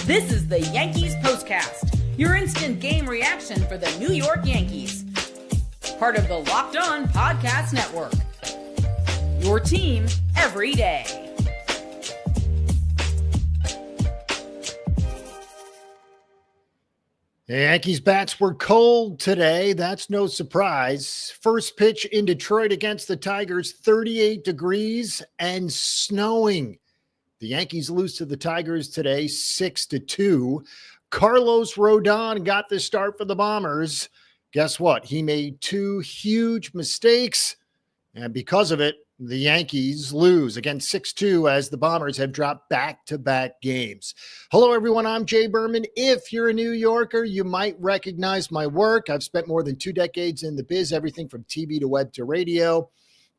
This is the Yankees POSTCAST, your instant game reaction for the New York Yankees. Part of the Locked On Podcast Network. Your team every day. The Yankees bats were cold today. That's no surprise. First pitch in Detroit against the Tigers, 38 degrees and snowing. The Yankees lose to the Tigers today, 6-2. Carlos Rodon got the start for the Bombers. Guess what? He made two huge mistakes, and because of it, the Yankees lose again 6-2 as the Bombers have dropped back-to-back games. Hello, everyone. I'm Jay Berman. If you're a New Yorker, you might recognize my work. I've spent more than 2 decades in the biz, everything from TV to web to radio.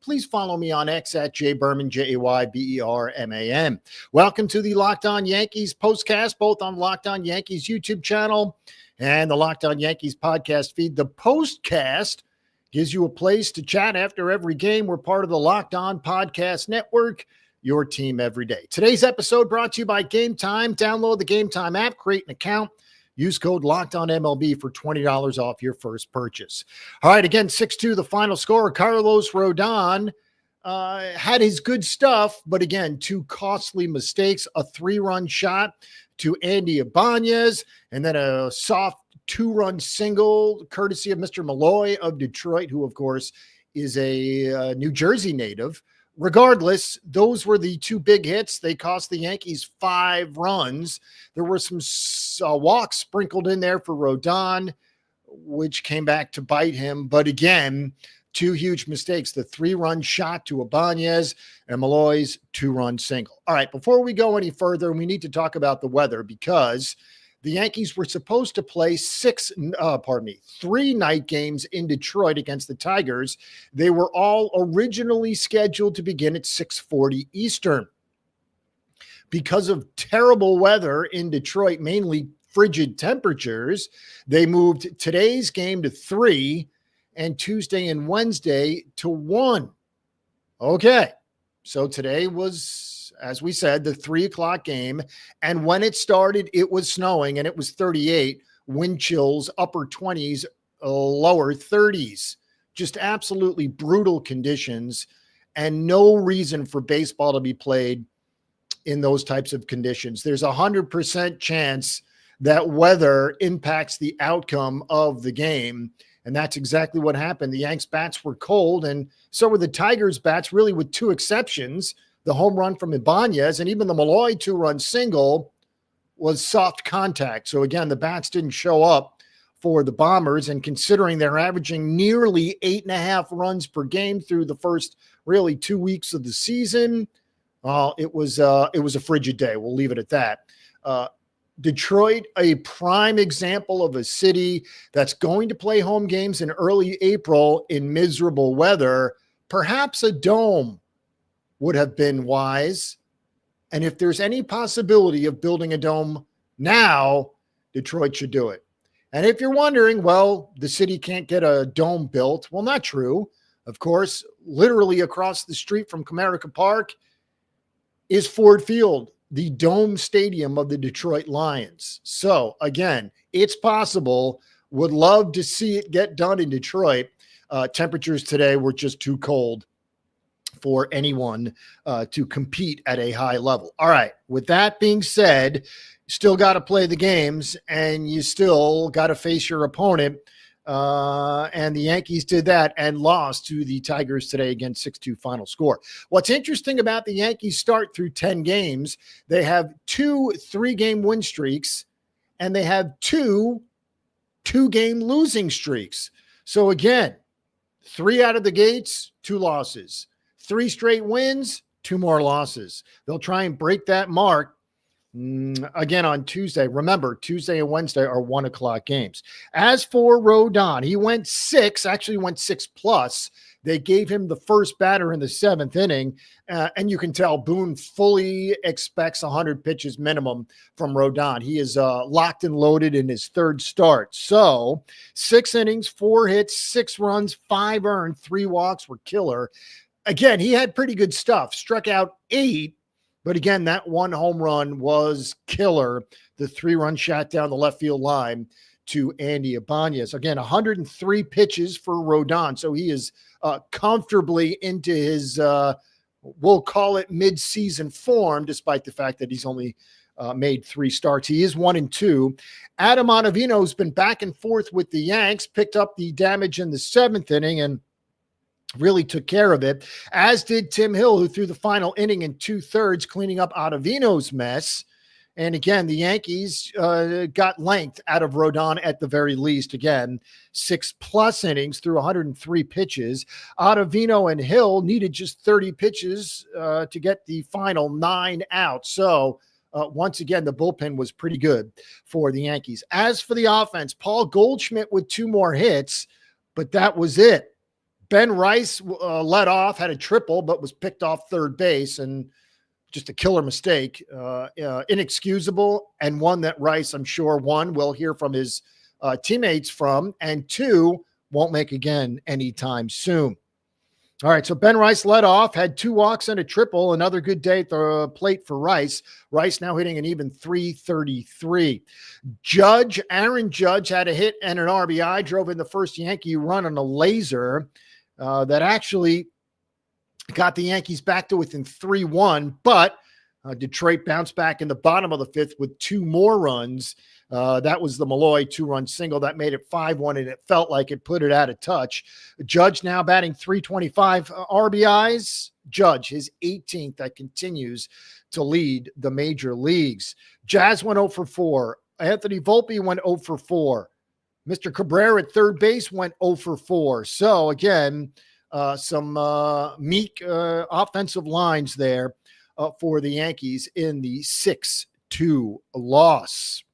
Please follow me on X at Jay Berman, Jayberman. Welcome to the Locked On Yankees postcast, both on Locked On Yankees YouTube channel and the Locked On Yankees podcast feed. The postcast gives you a place to chat after every game. We're part of the Locked On Podcast Network, your team every day. Today's episode brought to you by Game Time. Download the Game Time app, create an account, use code LOCKEDONMLB for $20 off your first purchase. All right, again, 6-2, the final score. Carlos Rodon had his good stuff, but again, 2 costly mistakes, a 3-run shot to Andy Ibanez, and then a soft 2-run single courtesy of Mr. Malloy of Detroit, who, of course, is a New Jersey native. Regardless, those were the 2 big hits. They cost the Yankees 5 runs. There were some walks sprinkled in there for Rodon, which came back to bite him. But again, 2 huge mistakes, the 3-run shot to Ibanez and Malloy's 2-run single. All right, before we go any further, we need to talk about the weather because the Yankees were supposed to play 3 night games in Detroit against the Tigers. They were all originally scheduled to begin at 6:40 Eastern. Because of terrible weather in Detroit, mainly frigid temperatures, they moved today's game to 3 and Tuesday and Wednesday to 1. Okay, so today was, as we said, the 3 o'clock game. And when it started, it was snowing and it was 38, wind chills, upper 20s, lower 30s, just absolutely brutal conditions and no reason for baseball to be played in those types of conditions. There's 100% chance that weather impacts the outcome of the game. And that's exactly what happened. The Yanks bats were cold and so were the Tigers bats, really with 2 exceptions. The home run from Ibanez and even the Malloy 2-run single was soft contact. So again, the bats didn't show up for the Bombers, and considering they're averaging nearly 8.5 runs per game through the first really 2 weeks of the season, it was a frigid day. We'll leave it at that. Detroit, a prime example of a city that's going to play home games in early April in miserable weather. Perhaps a dome would have been wise. And if there's any possibility of building a dome now, Detroit should do it. And if you're wondering, well, the city can't get a dome built. Well, not true. Of course, literally across the street from Comerica Park is Ford Field, the dome stadium of the Detroit Lions. So again, it's possible. Would love to see it get done in Detroit. Temperatures today were just too cold for anyone to compete at a high level. All right. With that being said, still got to play the games and you still got to face your opponent. And the Yankees did that and lost to the Tigers today again, 6-2 final score. What's interesting about the Yankees start through 10 games, they have 2 3-game win streaks and they have 2 2-game losing streaks. So again, 3 out of the gates, 2 losses. 3 straight wins, 2 more losses. They'll try and break that mark again on Tuesday. Remember, Tuesday and Wednesday are 1 o'clock games. As for Rodon, he went 6, actually went 6+. They gave him the first batter in the 7th inning, and you can tell Boone fully expects 100 pitches minimum from Rodon. He is locked and loaded in his 3rd start. So 6 innings, 4 hits, 6 runs, 5 earned, 3 walks were killer. Again, he had pretty good stuff. Struck out 8, But again, that one home run was killer. The 3-run shot down the left field line to Andy Ibanez. Again, 103 pitches for Rodon. So he is comfortably into his, we'll call it mid-season form, despite the fact that he's only made 3 starts. He is 1-2. Adam Ottavino's been back and forth with the Yanks, picked up the damage in the 7th inning and really took care of it, as did Tim Hill, who threw the final inning in 2/3, cleaning up Ottavino's mess. And again, the Yankees got length out of Rodon at the very least. Again, 6+ innings through 103 pitches. Ottavino and Hill needed just 30 pitches to get the final 9 out. So once again, the bullpen was pretty good for the Yankees. As for the offense, Paul Goldschmidt with 2 more hits, but that was it. Ben Rice led off, had a triple, but was picked off third base, and just a killer mistake, inexcusable, and one that Rice, I'm sure, 1, will hear from his teammates from, and 2, won't make again anytime soon. All right, so Ben Rice led off, had 2 walks and a triple, another good day at the plate for Rice. Rice now hitting an even .333. Aaron Judge had a hit and an RBI, drove in the first Yankee run on a laser that actually got the Yankees back to within 3-1, but Detroit bounced back in the bottom of the 5th with 2 more runs. That was the Malloy 2-run single that made it 5-1, and it felt like it put it out of touch. Judge now batting .325 RBIs. Judge, his 18th, that continues to lead the major leagues. Jazz went 0 for 4. Anthony Volpe went 0 for 4. Mr. Cabrera at third base went 0 for 4. So again, some meek offensive lines there for the Yankees in the 6-2 loss.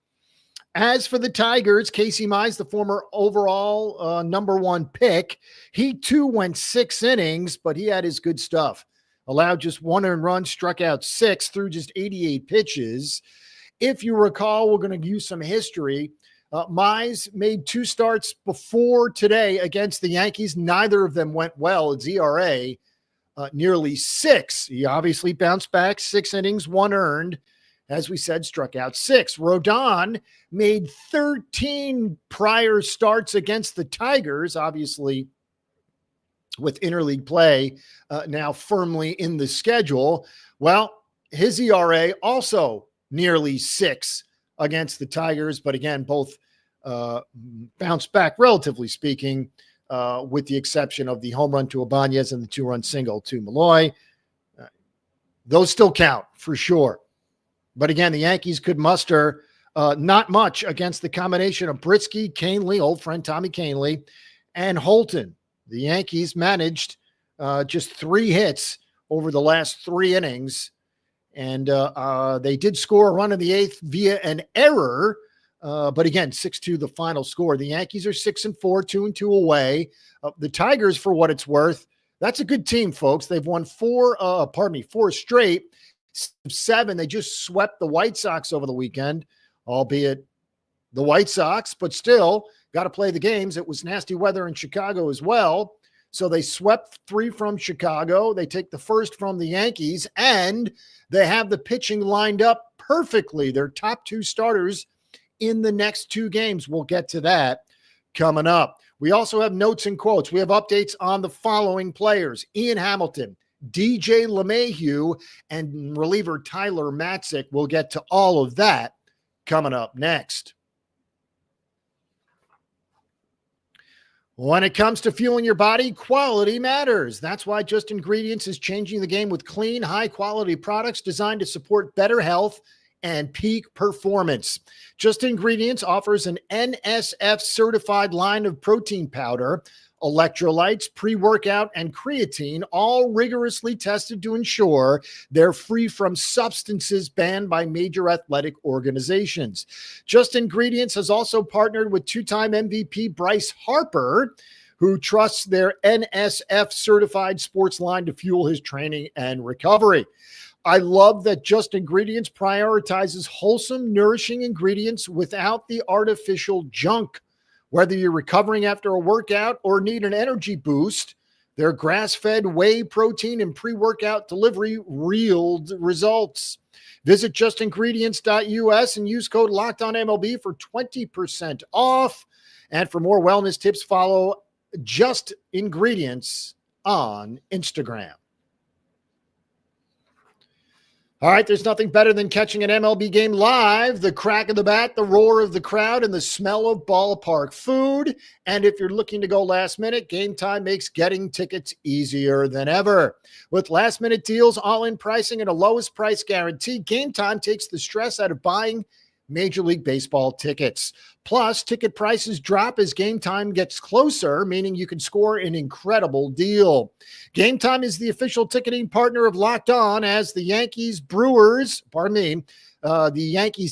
As for the Tigers, Casey Mize, the former overall number 1 pick, he too went 6 innings, but he had his good stuff. Allowed just 1 earned run, struck out 6 through just 88 pitches. If you recall, we're going to use some history. Mize made 2 starts before today against the Yankees. Neither of them went well. Its ERA nearly 6. He obviously bounced back, 6 innings, 1 earned. As we said, struck out 6. Rodon made 13 prior starts against the Tigers, obviously with interleague play now firmly in the schedule. Well, his ERA also nearly 6 against the Tigers, but again, both bounced back, relatively speaking, with the exception of the home run to Ibanez and the 2-run single to Malloy. Those still count for sure. But again, the Yankees could muster not much against the combination of Britsky, Canely, old friend Tommy Canely, and Holton. The Yankees managed just 3 hits over the last 3 innings. And they did score a run in the 8th via an error. But again, 6-2 the final score. The Yankees are 6-4, 2-2 away. The Tigers, for what it's worth, that's a good team, folks. They've won 4 straight. 7. They just swept the White Sox over the weekend, albeit the White Sox, but still got to play the games. It was nasty weather in Chicago as well. So they swept 3 from Chicago. They take the first from the Yankees, and they have the pitching lined up perfectly. Their top 2 starters in the next 2 games. We'll get to that coming up. We also have notes and quotes. We have updates on the following players: Ian Hamilton, DJ LeMahieu, and reliever Tyler Matzik. We'll get to all of that coming up next. When it comes to fueling your body, quality matters. That's why Just Ingredients is changing the game with clean, high-quality products designed to support better health and peak performance. Just Ingredients offers an NSF-certified line of protein powder, electrolytes, pre-workout, and creatine, all rigorously tested to ensure they're free from substances banned by major athletic organizations. Just Ingredients has also partnered with 2-time MVP Bryce Harper, who trusts their NSF-certified sports line to fuel his training and recovery. I love that Just Ingredients prioritizes wholesome, nourishing ingredients without the artificial junk. Whether you're recovering after a workout or need an energy boost, Their grass-fed whey protein and pre-workout delivery yield results. Visit justingredients.us and use code LOCKEDONMLB for 20% off. And for more wellness tips, follow Just Ingredients on Instagram. All right, there's nothing better than catching an MLB game live, the crack of the bat, the roar of the crowd, and the smell of ballpark food. And if you're looking to go last minute, Game Time makes getting tickets easier than ever. With last minute deals, all-in pricing, and a lowest price guarantee, Game Time takes the stress out of buying Major League Baseball tickets. Plus, ticket prices drop as game time gets closer, meaning you can score an incredible deal. Game Time is the official ticketing partner of Locked On as the Yankees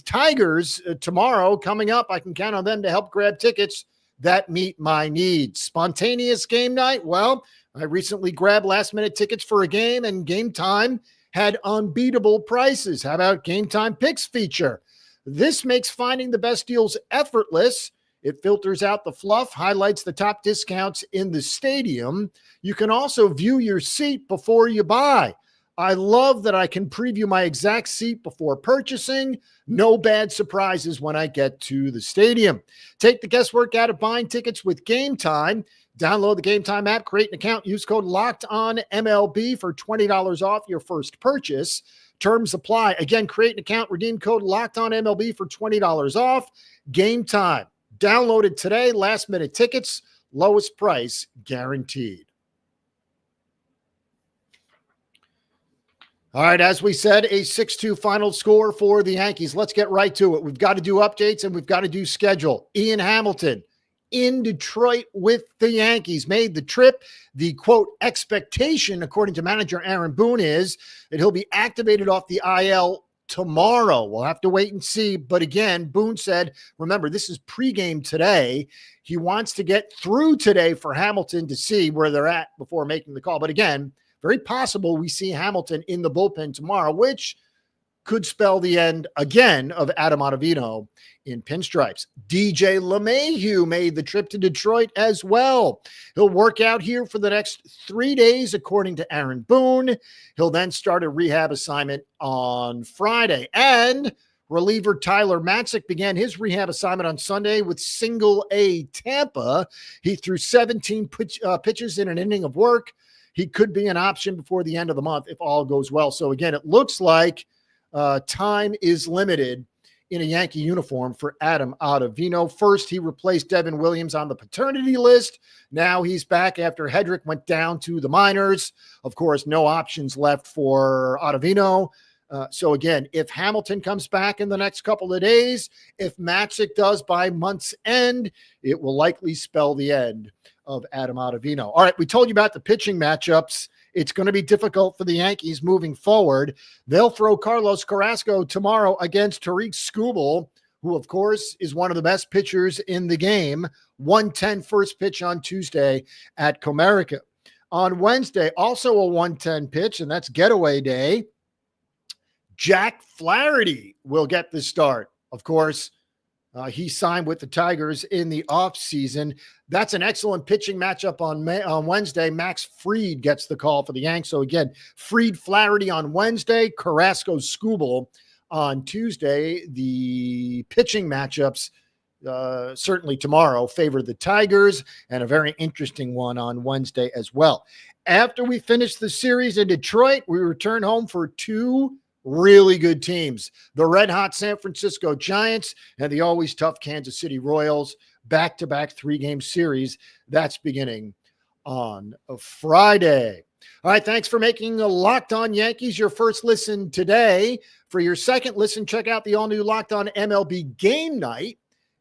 Tigers tomorrow coming up. I can count on them to help grab tickets that meet my needs. Spontaneous game night? Well, I recently grabbed last minute tickets for a game, and Game Time had unbeatable prices. How about Game Time Picks feature? This makes finding the best deals effortless. It filters out the fluff, highlights the top discounts in the stadium. You can also view your seat before you buy. I love that I can preview my exact seat before purchasing. No bad surprises when I get to the stadium. Take the guesswork out of buying tickets with Game Time. Download the Game Time app, create an account, use code LOCKEDONMLB for $20 off your first purchase. Terms apply. Again, create an account, redeem code LOCKEDONMLB for $20 off. Game Time. Download it today. Last minute tickets, lowest price guaranteed. All right, as we said, a 6-2 final score for the Yankees. Let's get right to it. We've got to do updates and we've got to do schedule. Ian Hamilton in Detroit with the Yankees made the trip. The quote expectation, according to manager Aaron Boone, is that he'll be activated off the IL tomorrow. We'll have to wait and see. But again, Boone said, remember, this is pregame today. He wants to get through today for Hamilton to see where they're at before making the call. But again, very possible we see Hamilton in the bullpen tomorrow, which could spell the end again of Adam Ottavino in pinstripes. DJ LeMahieu made the trip to Detroit as well. He'll work out here for the next 3 days, according to Aaron Boone. He'll then start a rehab assignment on Friday. And reliever Tyler Matzik began his rehab assignment on Sunday with Single-A Tampa. He threw 17 pitches in an inning of work. He could be an option before the end of the month if all goes well. So again, it looks like time is limited in a Yankee uniform for Adam Ottavino. First, he replaced Devin Williams on the paternity list. Now he's back after Hedrick went down to the minors. Of course, no options left for Ottavino. So again, if Hamilton comes back in the next couple of days, if Matzik does by month's end, it will likely spell the end of Adam Ottavino. All right, we told you about the pitching matchups. It's going to be difficult for the Yankees moving forward. They'll throw Carlos Carrasco tomorrow against Tariq Skubal, who, of course, is one of the best pitchers in the game. 110 first pitch on Tuesday at Comerica. On Wednesday, also a 110 pitch, and that's getaway day. Jack Flaherty will get the start. Of course, he signed with the Tigers in the offseason. That's an excellent pitching matchup on Wednesday. Max Fried gets the call for the Yanks. So again, Fried Flaherty on Wednesday, Carrasco Skubal on Tuesday. The pitching matchups certainly tomorrow favor the Tigers, and a very interesting one on Wednesday as well. After we finish the series in Detroit, we return home for two really good teams, the red-hot San Francisco Giants and the always tough Kansas City Royals, back-to-back 3-game series. That's beginning on a Friday. All right, thanks for making Locked On Yankees your first listen today. For your second listen, check out the all-new Locked On MLB Game Night.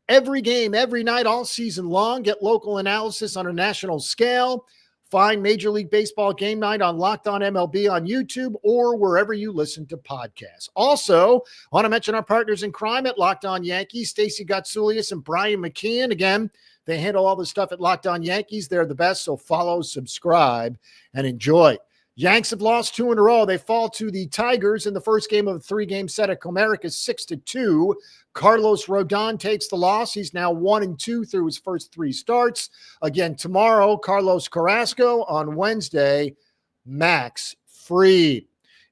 Every game, every night, all season long. Get local analysis on a national scale. Find Major League Baseball Game Night on Locked On MLB on YouTube or wherever you listen to podcasts. Also, I want to mention our partners in crime at Locked On Yankees, Stacey Gotsulias and Brian McKeon. Again, they handle all the stuff at Locked On Yankees. They're the best, so follow, subscribe, and enjoy. Yanks have lost 2 in a row. They fall to the Tigers in the first game of a 3-game set at Comerica, 6-2. Carlos Rodon takes the loss. He's now 1-2 through his first 3 starts. Again, tomorrow, Carlos Carrasco. On Wednesday, Max Fried.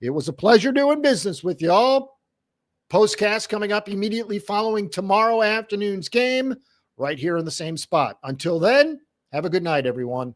It was a pleasure doing business with y'all. Postcast coming up immediately following tomorrow afternoon's game right here in the same spot. Until then, have a good night, everyone.